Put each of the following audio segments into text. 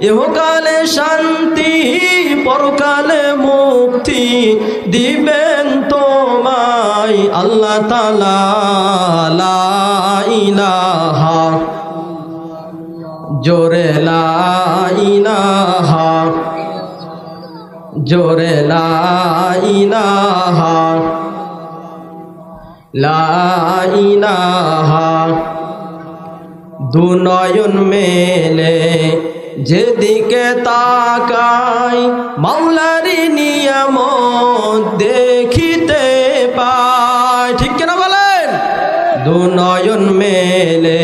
ইহকালে শান্তি পরকালে মুক্তি দিবেন তোমায় আল্লাহ তাআলা। লা ইলাহা জোরে লা ইলাহা জোরে লা ইলাহা লা ইলাহা। দুনয়ন মেলে যেদিকে তাকাই মাওলারি নিয়ামত দেখিতে পাই। ঠিক কিনা বলেন? দুনয়ন মেলে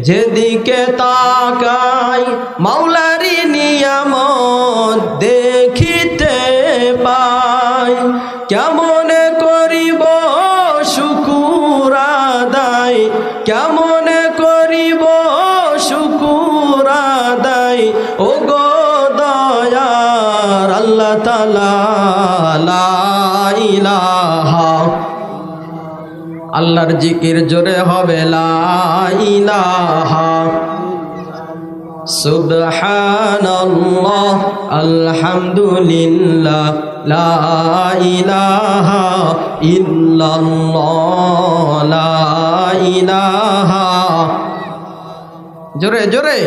যেদিকে তাকাই মাওলারি নিয়ামত দেখিতে পাই। কেমন করিব শুকুর আদায়, কেমন করিব শুকুর আদায় ও গো দয়ার আল্লাহ তাআলা। লা ইলাহা আল্লাহর জিকির জোরে হবে লা ইলাহা সুবহানাল্লাহ আলহামদুলিল্লাহ লা ইলাহা ইল্লাল্লাহ লা ইলাহা। জোরে জোরে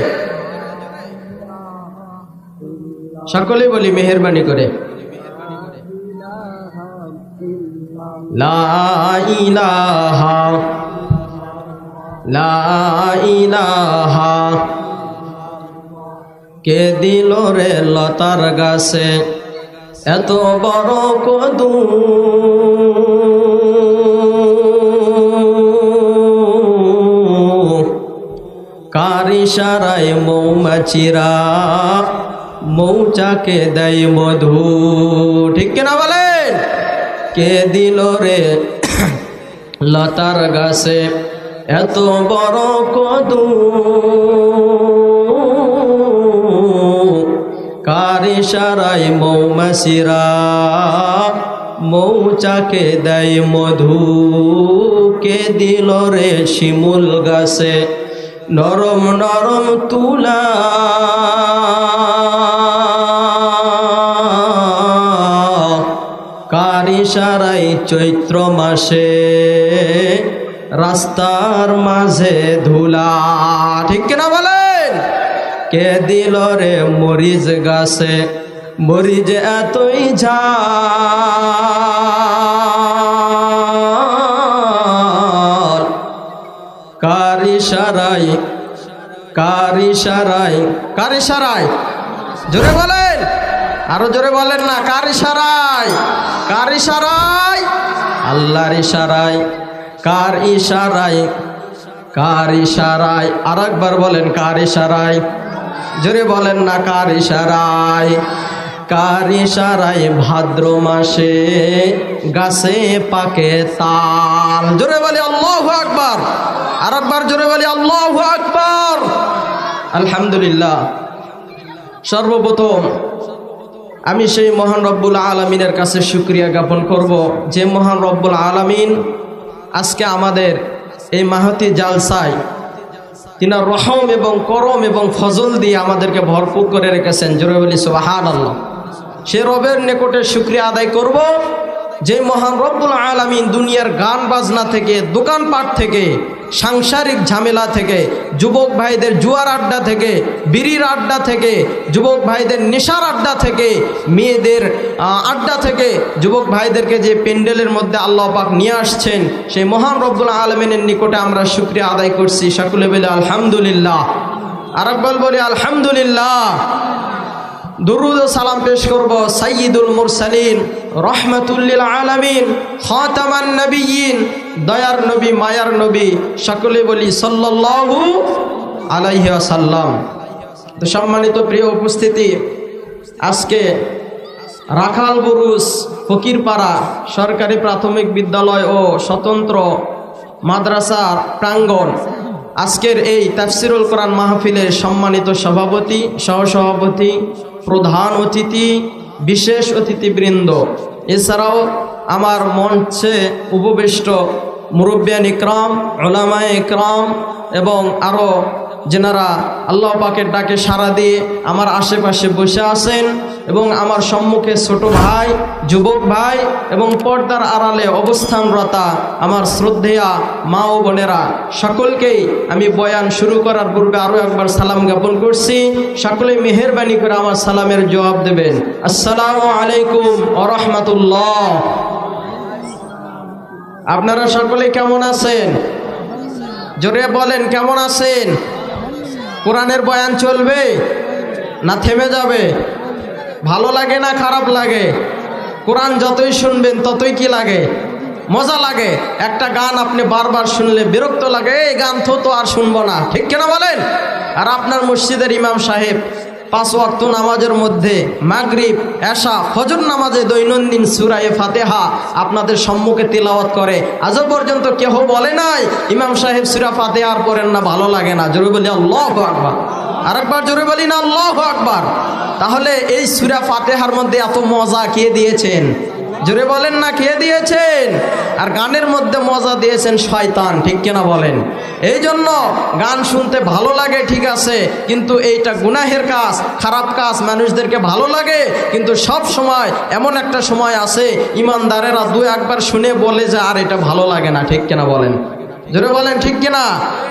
সকলে বলি মেহেরবানি করে লা ইলাহা লা ইলাহা। কে দিল রে লতার গাছে এত বড় কদু, কার ইশারায় মৌমাছিরা মৌচাকে দেয় মধু। ঠিক কিনা বলেন? কে দিল রে লতার গাছে এত বড় কদু, কার ইশারায় মৌমাছিরা মৌচাকে দেয় মধু। কে দিল রে শিমুল গাছে নরম নরম তুলা, কার ইশারায় চৈত্র মাসে রাস্তার মাঝে ধুলা। ঠিক কিনা বলেন? কে দিল রে মরিচ গাছে মরিচ এতই ঝাল, কার ইশারায় কার ইশারায় কার ইশারায় জোরে বলেন, আরো জোরে বলেন না। কার ইশারায়? কার ইশারায়? আল্লাহর ইশারায়। কার ইশারায়? কার ইশারায়? আর একবার বলেন কার ইশারায়? জোরে বলেন না। কার ইশারায়? কার ইশারায় ভাদ্র মাসে গাছে পাকে তাল। জোরে বলি আল্লাহু আকবার। আর একবার জোরে বলি আল্লাহু আকবার। আলহামদুলিল্লাহ। সর্বপ্রথম আমি সেই মহান রব্বুল আলামিনের কাছে শুকরিয়া জ্ঞাপন করব, যে মহান রব্বুল আলামিন আজকে আমাদের এই মাহতি জালসায় তিনার রহম এবং করম এবং ফজল দিয়ে আমাদেরকে ভরপুর করে রেখেছেন। জোরে বলি সুবহানাল্লাহ। সে রবের নিকটে শুকরিয়া আদায় করব যে মহান রব্বুল আলামিন দুনিয়ার গান বাজনা থেকে, দোকানপাট থেকে, সাংসারিক ঝামেলা থেকে, যুবক ভাইদের জুয়ার আড্ডা থেকে, বিড়ির আড্ডা থেকে, যুবক ভাইদের নেশার আড্ডা থেকে, মেয়েদের আড্ডা থেকে যুবক ভাইদেরকে যে প্যান্ডেলের মধ্যে আল্লাহ পাক নিয়ে আসছেন, সেই মহান রব্বুল আলামিনের নিকটে আমরা শুকরিয়া আদায় করছি। সকলে বলে আলহামদুলিল্লাহ। আরেকবার বলি আলহামদুলিল্লাহ। দুরুদ ও সালাম পেশ করব সাইয়্যিদুল মুরসালিন রাহমাতুল লিল আলামিন খাতামান নবিয়্যিন, দয়ার নবী মায়ার নবী, সকলে বলি সাল্লাল্লাহু আলাইহি ওয়াসাল্লাম। তো সম্মানিত প্রিয় উপস্থিতি, আজকে রাখাল বুরুজ ফকিরপাড়া সরকারি প্রাথমিক বিদ্যালয় ও স্বতন্ত্র মাদ্রাসার প্রাঙ্গণ আজকের এই তাফসিরুল কোরআন মাহফিলের সম্মানিত সভাপতি, সহসভাপতি, প্রধান অতিথি, বিশেষ অতিথিবৃন্দ, এছাড়াও আমার মঞ্চে উপবিষ্ট মুরব্বিয়ান ইকরাম, উলামায়ে ইকরাম এবং আরও যেনারা আল্লাহ পাকের ডাকে সাড়া দিয়ে আমার আশেপাশে বসে আছেন এবং আমার সম্মুখে ছোট ভাই, যুবক ভাই এবং পর্দার আড়ালে অবস্থানরতা আমার শ্রদ্ধেয়া মা ও বোনেরা, সকলকেই আমি বয়ান শুরু করার পূর্বে আরও একবার সালাম জ্ঞাপন করছি। সকলেই মেহেরবানি করে আমার সালামের জবাব দেবেন। আসসালামু আলাইকুম ওয়া রাহমাতুল্লাহ। আপনারা সকলে কেমন আছেন? জোরে বলেন, কেমন আছেন? কোরআনের বয়ান চলবে না থেমে যাবে? ভালো লাগে না খারাপ লাগে? কোরআন যতই শুনবেন ততই কি লাগে? মজা লাগে। একটা গান আপনি বারবার শুনলে বিরক্ত লাগে, এই গান তো আর শুনবো না, ঠিক কিনা বলেন? আর আপনার মসজিদের ইমাম সাহেব 5 ওয়াক্ত নামাজের মধ্যে মাগরিব, এশা, ফজর নামাজে দৈনন্দিন সূরা ফাতিহা আপনাদের সম্মুখে তিলাওয়াত করে। আজও পর্যন্ত কেউ বলে নাই ইমাম সাহেব সূরা ফাতিহা আর পড়েন না, ভালো লাগে না। জোরে বলি আল্লাহু আকবার। আরেকবার জোরে বলি না আল্লাহু আকবার। তাহলে এই সূরা ফাতিহার মধ্যে এত মজা কে দিয়েছেন? জোরে বলেন না, কে দিয়েছেন? আর গানের মধ্যে মজা দিয়েছেন শয়তান, ঠিক কিনা বলেন? এই জন্য গান শুনতে ভালো লাগে, ঠিক আছে, কিন্তু এইটা গুনাহের কাজ, খারাপ কাজ। মানুষদেরকে ভালো লাগে, কিন্তু সব সময় এমন একটা সময় আছে ইমানদারেরা 2-1 শুনে বলে যে আর এটা ভালো লাগে না, ঠিক কিনা বলেন? জোরে বলেন, ঠিক কিনা?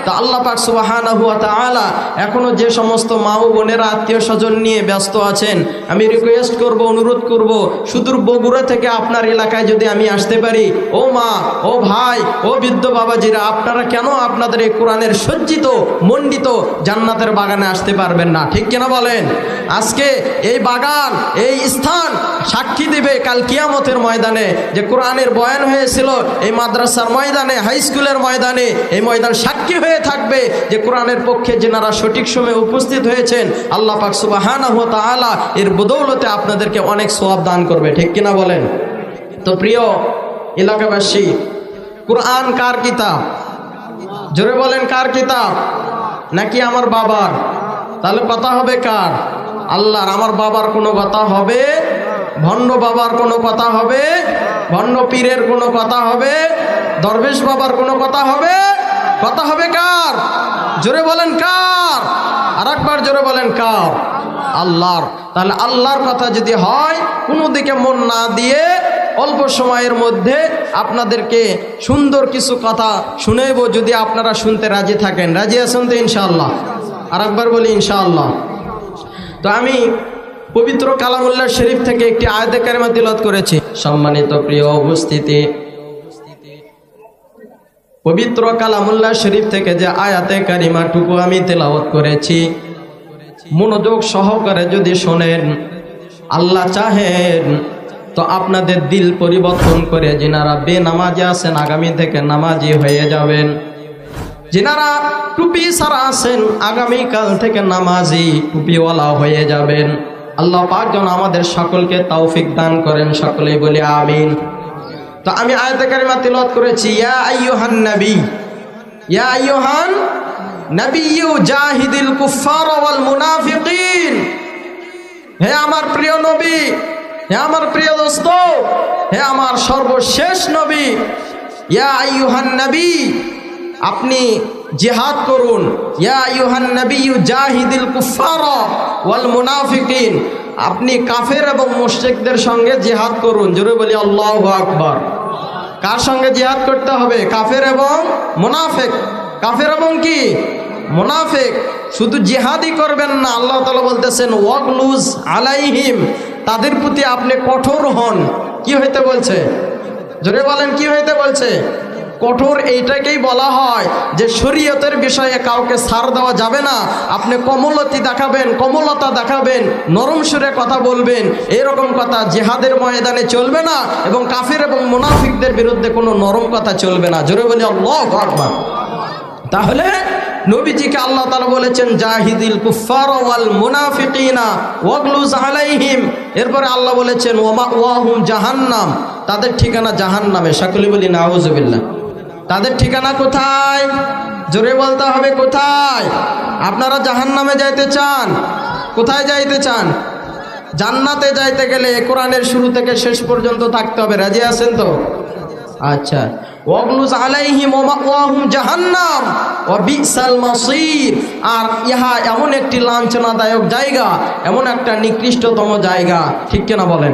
তা আল্লাহ পাক সুবহানাহু ওয়া তাআলা এখনো যে সমস্ত মা ও বোনেরা আত্মীয় স্বজন নিয়ে ব্যস্ত আছেন, আমি রিকোয়েস্ট করব, অনুরোধ করব, সুদূর বগুড়া থেকে আপনার এলাকায় যদি আমি আসতে পারি, ও মা, ও ভাই, ও বৃদ্ধ বাবাজিরা, আপনারা কেন আপনাদের এই কোরআনের সজ্জিত মণ্ডিত জান্নাতের বাগানে আসতে পারবেন না, ঠিক কিনা বলেন? আজকে এই বাগান, এই স্থান সাক্ষী দিবে কাল কিয়ামতের ময়দানে যে কোরআনের বয়ান হয়েছিল এই মাদ্রাসার ময়দানে, হাই স্কুলের ময়দানে। এই ময়দান সাক্ষী হয়ে থাকবে যে কোরআনের পক্ষে যেনারা সঠিক সময়ে উপস্থিত হয়েছেন, আল্লাহ পাক সুবহানাহু ওয়া তাআলা এর বদৌলতে আপনাদেরকে অনেক সওয়াব দান করবে, ঠিক কিনা বলেন? তো প্রিয় এলাকাবাসী, কোরআন কার কিতাব? জোরে বলেন, কার কিতাব? নাকি আমার বাবার? তাহলে কথা হবে কার? আল্লাহর। আমার বাবার কোনো কথা হবে? ভণ্ড বাবার কোনো কথা হবে? ভণ্ড পীরের কোনো কথা হবে? দরবেশ বাবার কোনো কথা হবে? কথা হবে কার? জোরে বলেন কার? আর একবার জোরে বলেন কার? আল্লাহর। তাহলে আল্লাহর কথা যদি হয়, কোনো দিকে মন না দিয়ে অল্প সময়ের মধ্যে আপনাদেরকে সুন্দর কিছু কথা শুনেব, যদি আপনারা শুনতে রাজি থাকেন। রাজি আছেন তো ইনশাআল্লাহ? আর একবার বলি ইনশাআল্লাহ। তো আমি পবিত্র কালামুল্লাহ শরীফ থেকে একটি আয়াতে কারিমা তিলাওয়াত করেছি। সম্মানিত প্রিয় উপস্থিতি, পবিত্র কালামুল্লাহ শরীফ থেকে যে আয়াতে কারিমাটুকু আমি তেলাওয়াত করেছি, মনোযোগ সহকারে যদি শোনেন, আল্লাহ চাহেন তো আপনাদের দিল পরিবর্তন করে যিনারা বেনামাজি আছেন আগামী থেকে নামাজি হয়ে যাবেন। যিনারা টুপি ছাড়া আছেন আগামীকাল থেকে নামাজি, টুপিওয়ালা হয়ে যাবেন। আল্লাহ পাক যেন আমাদের সকলকে তৌফিক দান করেন, সকলেই বলি আমিন। তো আমি আয়াতে কারিমা তিলাওয়াত করেছি, ইয়া আইয়ুহান নবী, ইয়া আইয়ুহান নবিয়্যু জাহিদিল কুফার ওয়াল মুনাফিকিন। হে আমার প্রিয় নবী, হে আমার প্রিয় দোস্ত, হে আমার সর্বশেষ নবী, ইয়া আইয়ুহান নবী, আপনি জিহাদ করুন। ইয়া আইয়ুহান নবিয়্যু জাহিদিল কুফার ওয়াল মুনাফিকিন, আপনি কাফের এবং মুশরিকদের সঙ্গে জিহাদ করুন। জোরে বলি আল্লাহু আকবার। কার সঙ্গে জিহাদ করতে হবে? কাফের এবং মুনাফিক। কাফের এবং কি? মুনাফিক। শুধু জিহাদই করবেন না, আল্লাহ তাআলা বলতেছেন ওয়াগলুজ আলাইহিম, তাদের প্রতি আপনি কঠোর হন। কি হইতে বলছে? জোরে বলেন, কি হইতে বলছে? কঠোর এইটাকেই বলা হয় যে শরীয়তের বিষয়ে কাউকে ছাড় দেওয়া যাবে না। আপনি কোমলতা দেখাবেন, নরম সুরে কথা বলবেন, এরকম কথা জিহাদের ময়দানে চলবে না, এবং কাফির এবং মুনাফিকদের বিরুদ্ধে কোনো নরম কথা চলবে না। জোরে বলি আল্লাহু আকবার। তাহলে নবীজিকে আল্লাহ তাআলা বলেছেন জাহিদিল কুফার ওয়াল মুনাফিকিনা ওয়াগলুজ আলাইহিম। এরপরে আল্লাহ বলেছেন ওয়াহুম জাহান্নাম, তাদের ঠিকানা জাহান্নামে। সকলে বলি নাউযুবিল্লাহ। তাদের ঠিকানা কোথায়? জোরে বলতে হবে, কোথায়? আপনারা জাহান্নামে যাইতে চান? কোথায় যাইতে চান? জান্নাতে যাইতে গেলে কোরআনের শুরু থেকে শেষ পর্যন্ত থাকতে হবে। রাজি আছেন তো? আচ্ছা, ওয়াগলুজ আলাইহিম ওয়া মাওয়াহুম জাহান্নাম ওয়া বিসাল মাসির। আর ইহা এমন একটি লাঞ্ছনাদায়ক জায়গা, এমন একটা নিকৃষ্টতম জায়গা, ঠিক কিনা বলেন?